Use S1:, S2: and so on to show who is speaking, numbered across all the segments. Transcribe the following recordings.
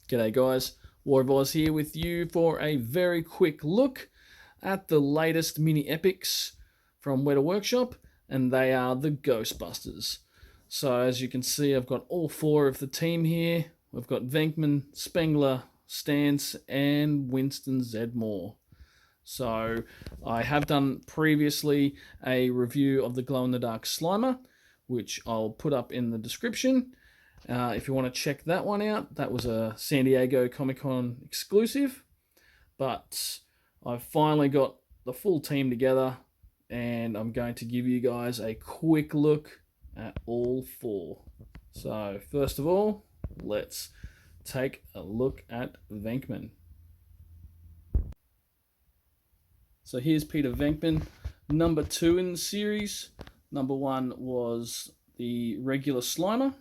S1: G'day guys, Warboz here with you for a very quick look at the latest mini epics from Weta Workshop, and they are the Ghostbusters. So as you can see, I've got all four of the team here. We've got Venkman, Spengler, Stanz and Winston Zeddemore. So I have done previously a review of the glow-in-the-dark Slimer, which I'll put up in the description. If you want to check that one out, that was a San Diego Comic-Con exclusive. But I've finally got the full team together, and I'm going to give you guys a quick look at all four. So first of all, let's take a look at Venkman. So here's Peter Venkman, number 2 in the series. Number 1 was the regular Slimer.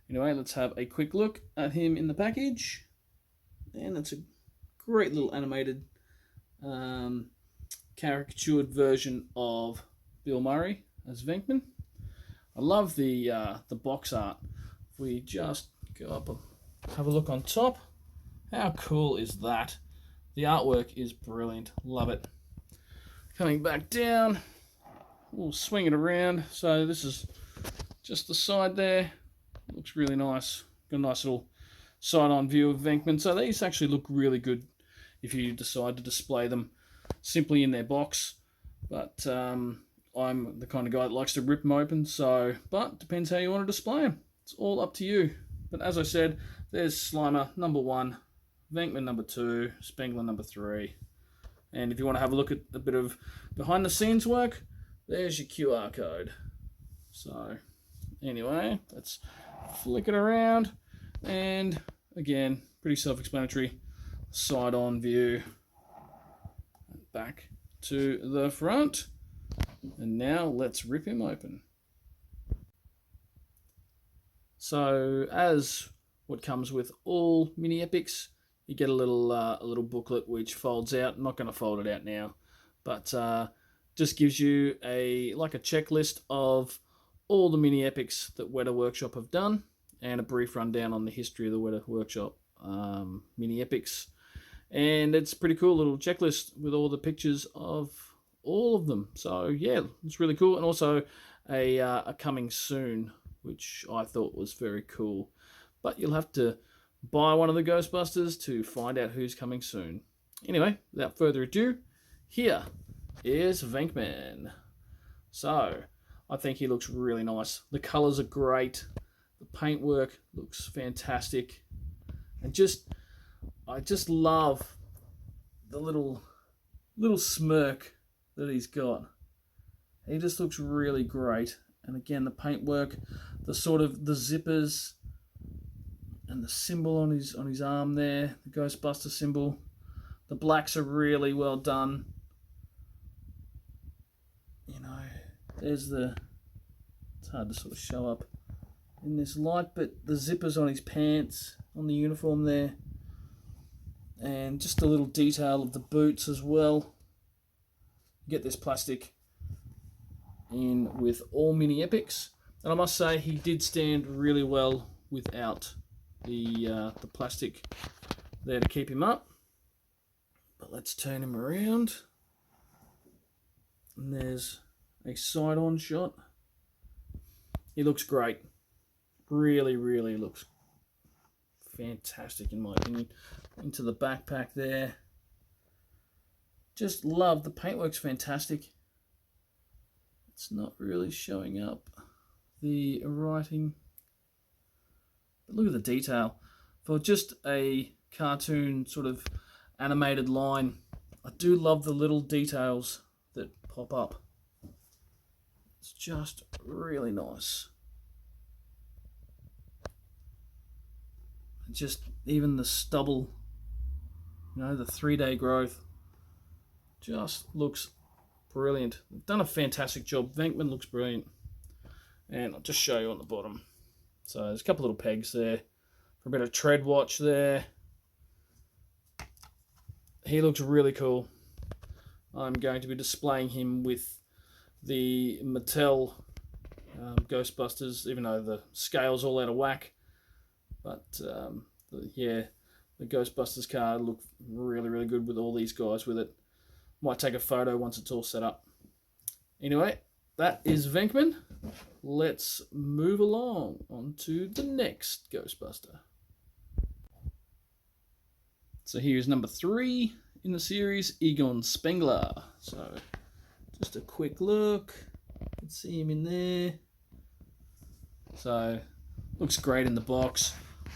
S1: Anyway, let's have a quick look at him in the package. And it's a great little animated caricatured version of Bill Murray as Venkman. I love the box art. If we just go up and have a look on top, how cool is that? The artwork is brilliant. Love it. Coming back down, we'll swing it around. So this is just the side there. Looks really nice. Got a nice little side-on view of Venkman. So these actually look really good if you decide to display them simply in their box. But I'm the kind of guy that likes to rip them open. So, but depends how you want to display them. It's all up to you. But as I said, there's Slimer number 1, Venkman number 2, Spengler number 3. And if you want to have a look at a bit of behind-the-scenes work, there's your QR code. So anyway, let's flick it around, and again, pretty self-explanatory. Side-on view, back to the front, and now let's rip him open. So as what comes with all mini epics, you get a little booklet which folds out. I'm not going to fold it out now, but just gives you like a checklist of all the mini epics that Weta Workshop have done, and a brief rundown on the history of the Weta Workshop mini epics. And it's a pretty cool little checklist with all the pictures of all of them. So yeah, it's really cool. And also a coming soon, which I thought was very cool. But you'll have to buy one of the Ghostbusters to find out who's coming soon. Anyway, without further ado, here is Venkman. So I think he looks really nice. The colours are great. The paintwork looks fantastic. And I just love the little smirk that he's got. He just looks really great. And again, the paintwork, the zippers, and the symbol on his arm there, the Ghostbuster symbol. The blacks are really well done. You know, there's it's hard to sort of show up in this light, but the zippers on his pants, on the uniform there, and just a little detail of the boots as well. You get this plastic in with all mini epics, and I must say he did stand really well without the plastic there to keep him up. But let's turn him around, and there's a side-on shot. He looks great. Really, really looks fantastic in my opinion. Into the backpack there. Just love the paintwork's fantastic. It's not really showing up the writing. But look at the detail. For just a cartoon sort of animated line, I do love the little details that pop up. It's just really nice. Just even the stubble, you know, the 3-day growth, just looks brilliant. They've done a fantastic job. Venkman looks brilliant. And I'll just show you on the bottom. So there's a couple little pegs there for a bit of tread watch there. He looks really cool. I'm going to be displaying him with the Mattel Ghostbusters, even though the scale's all out of whack. But yeah, the Ghostbusters card look really good with all these guys with it. Might take a photo once it's all set up. Anyway, that is Venkman. Let's move along onto the next Ghostbuster. So here's number 3 in the series, Egon Spengler. So just a quick look. You can see him in there. So looks great in the box.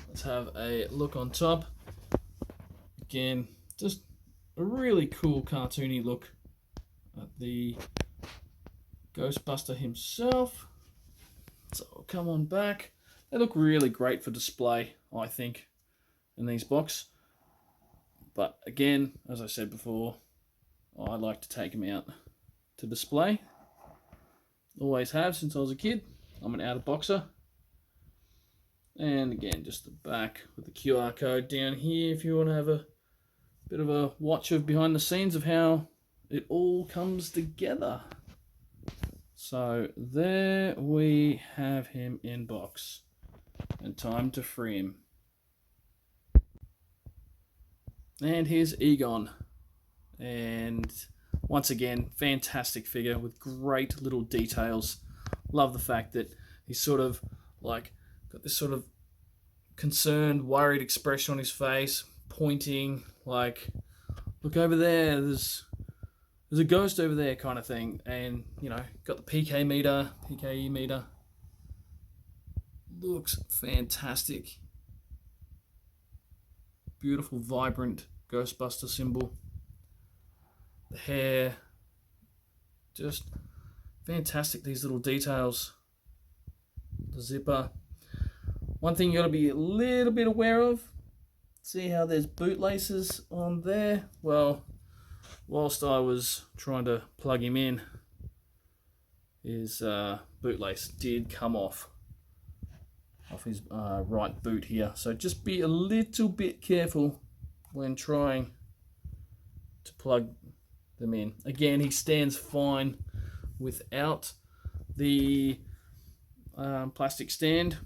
S1: Let's have a look on top. Again, just a really cool cartoony look at the Ghostbuster himself. So I'll come on back. They look really great for display, I think, in these boxes. But again, as I said before, I like to take them out to display. Always have since I was a kid. I'm an out-of-boxer. And again, just the back with the QR code down here if you want to have a bit of a watch of behind the scenes of how it all comes together. So there we have him in box, and time to free him. And here's Egon, and once again, fantastic figure with great little details. Love the fact that he's sort of like got this sort of concerned, worried expression on his face, pointing like, look over there, there's a ghost over there kind of thing. And, you know, got the PKE meter. Looks fantastic. Beautiful, vibrant Ghostbuster symbol. The hair, just fantastic, these little details. The zipper. One thing you got to be a little bit aware of, see how there's bootlaces on there? Well, whilst I was trying to plug him in, his bootlace did come off his right boot here. So just be a little bit careful when trying to plug them in. Again, he stands fine without the plastic stand.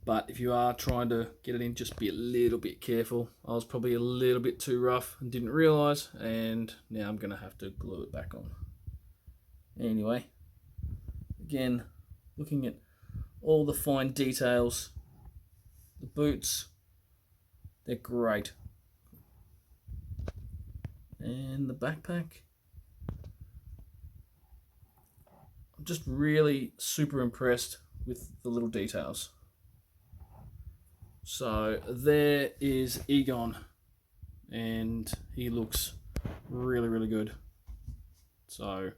S1: But if you are trying to get it in, just be a little bit careful. I was probably a little bit too rough and didn't realise, and now I'm going to have to glue it back on. Anyway, again, looking at all the fine details. The boots, they're great. And the backpack. I'm just really super impressed with the little details. So there is Egon, and he looks really good. So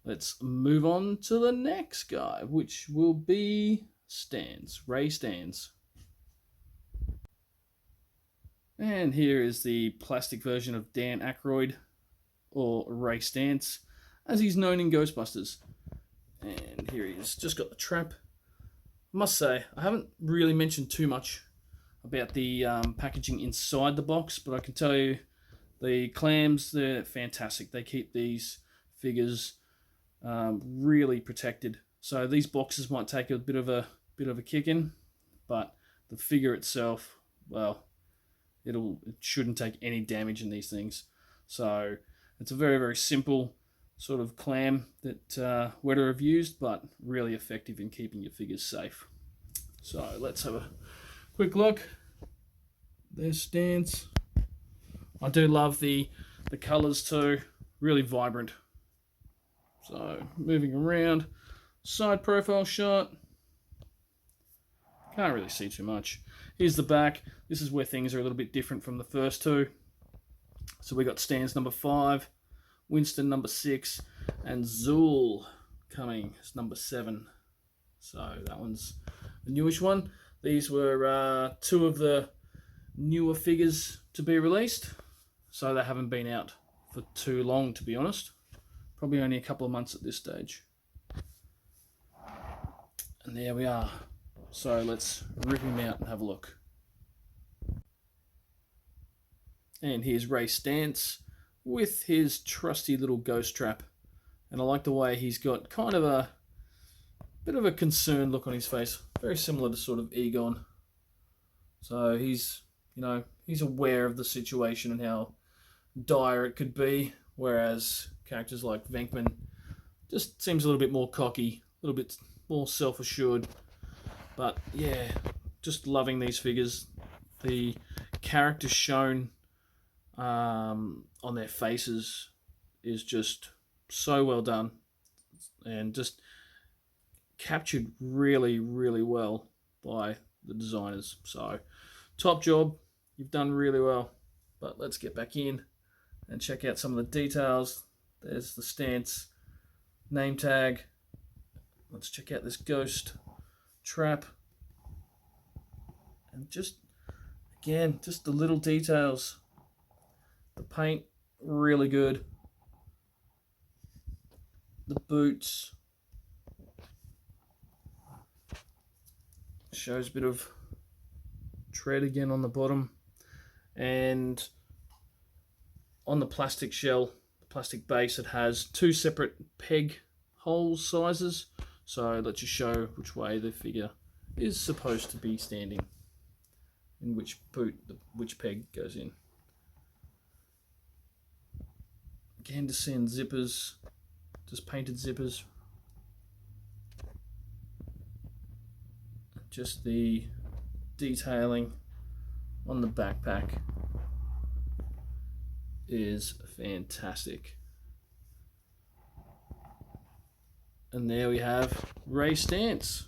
S1: let's move on to the next guy, which will be Stanz, Ray Stanz. And here is the plastic version of Dan Aykroyd, or Ray Stanz, as he's known in Ghostbusters. And here he is, just got the trap. I must say, I haven't really mentioned too much about the packaging inside the box, but I can tell you the clams, they're fantastic. They keep these figures really protected. So these boxes might take a bit of a kicking, but the figure itself, well, it shouldn't take any damage in these things. So it's a very simple sort of clam that Weta have used, but really effective in keeping your figures safe. So let's have a quick look. There's Stanz. I do love the colours too, really vibrant. So moving around, side profile shot. Can't really see too much. Here's the back. This is where things are a little bit different from the first two. So we got Stanz number 5, Winston number 6, and Zool coming as number 7. So that one's the newish one. These were 2 of the newer figures to be released. So they haven't been out for too long, to be honest. Probably only a couple of months at this stage. And there we are. So let's rip him out and have a look. And here's Ray Stanz with his trusty little ghost trap. And I like the way he's got kind of a bit of a concerned look on his face. Very similar to sort of Egon. So he's You know, he's aware of the situation and how dire it could be, whereas characters like Venkman just seems a little bit more cocky, a little bit more self-assured. But yeah, just loving these figures. The character shown on their faces is just so well done and just captured really, really well by the designers. So, top job. You've done really well. But let's get back in and check out some of the details. There's the stance name tag. Let's check out this ghost trap. And just, again, just the little details. The paint, really good. The boots. Shows a bit of tread again on the bottom. And on the plastic shell, the plastic base, it has two separate peg hole sizes. So let's just show which way the figure is supposed to be standing, in which boot, which peg goes in. Again, just seeing zippers, just painted zippers. Just the detailing on the backpack is fantastic. And there we have Ray Stantz.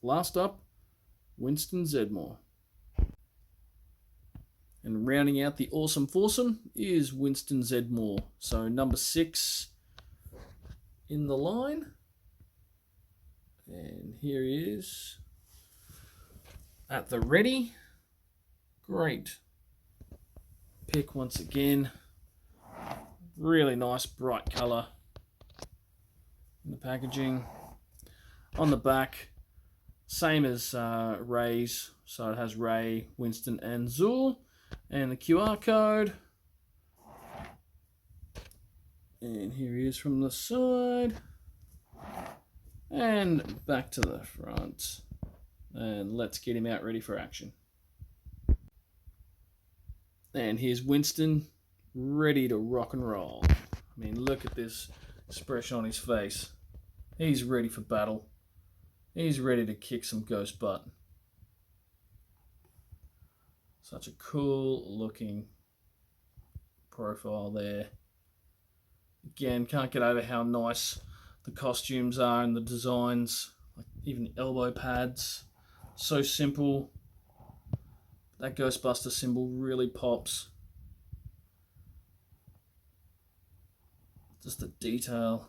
S1: Last up, Winston Zeddemore. And rounding out the awesome foursome is Winston Zeddemore. So number 6 in the line. And here he is at the ready. Great pick once again. Really nice bright colour in the packaging. On the back, same as Ray's. So it has Ray, Winston and Zul. And the QR code. And here he is from the side. And back to the front. And let's get him out ready for action. And here's Winston, ready to rock and roll. I mean, look at this expression on his face. He's ready for battle. He's ready to kick some ghost butt. Such a cool looking profile there. Again, can't get over how nice the costumes are and the designs, like even the elbow pads. So simple. That Ghostbuster symbol really pops. Just the detail.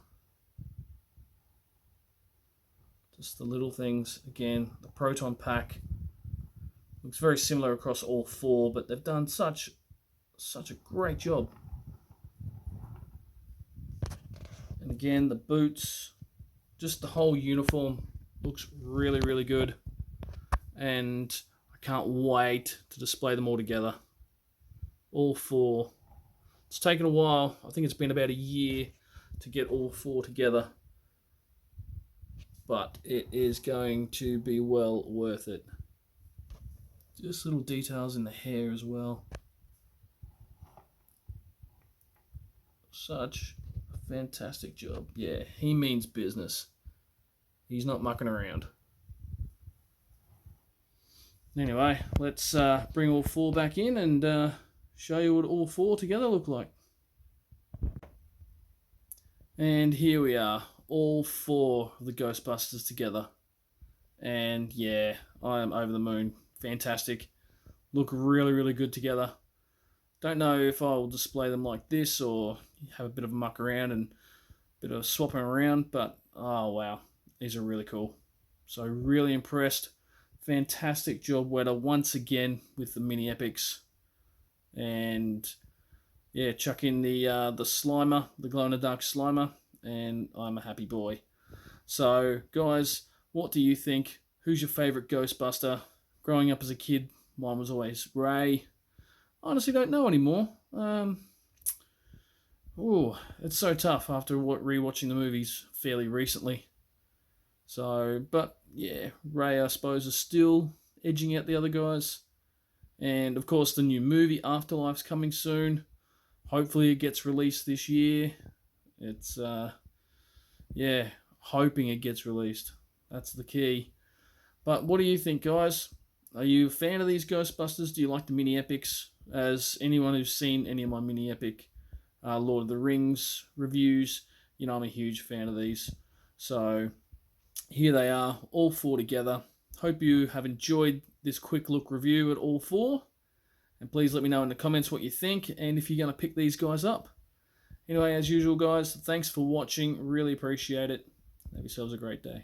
S1: Just the little things. Again, the proton pack looks very similar across all 4, but they've done such a great job. And again, the boots, just the whole uniform looks really, really good. And I can't wait to display them all together. All 4. It's taken a while. I think it's been about a year to get all 4 together. But it is going to be well worth it. Just little details in the hair as well. Such a fantastic job. Yeah, he means business. He's not mucking around. Anyway, let's bring all 4 back in and show you what all 4 together look like. And here we are, all 4 of the Ghostbusters together. And yeah, I am over the moon. Fantastic. Look really, really good together. Don't know if I'll display them like this or have a bit of a muck around and a bit of swapping around, but oh wow, these are really cool. So really impressed. Fantastic job, Weta, once again with the Mini Epics. And yeah, chuck in the Slimer, the glow-in-the-dark Slimer, and I'm a happy boy. So guys, what do you think? Who's your favourite Ghostbuster? Growing up as a kid, mine was always Ray. I honestly don't know anymore. It's so tough after rewatching the movies fairly recently. So, but yeah, Ray, I suppose, is still edging out the other guys. And of course, the new movie Afterlife's coming soon. Hopefully, it gets released this year. It's yeah, hoping it gets released. That's the key. But what do you think, guys? Are you a fan of these Ghostbusters? Do you like the mini epics? As anyone who's seen any of my mini epic Lord of the Rings reviews, you know I'm a huge fan of these. So here they are, all four together. Hope you have enjoyed this quick look review at all four. And please let me know in the comments what you think and if you're going to pick these guys up. Anyway, as usual, guys, thanks for watching. Really appreciate it. Have yourselves a great day.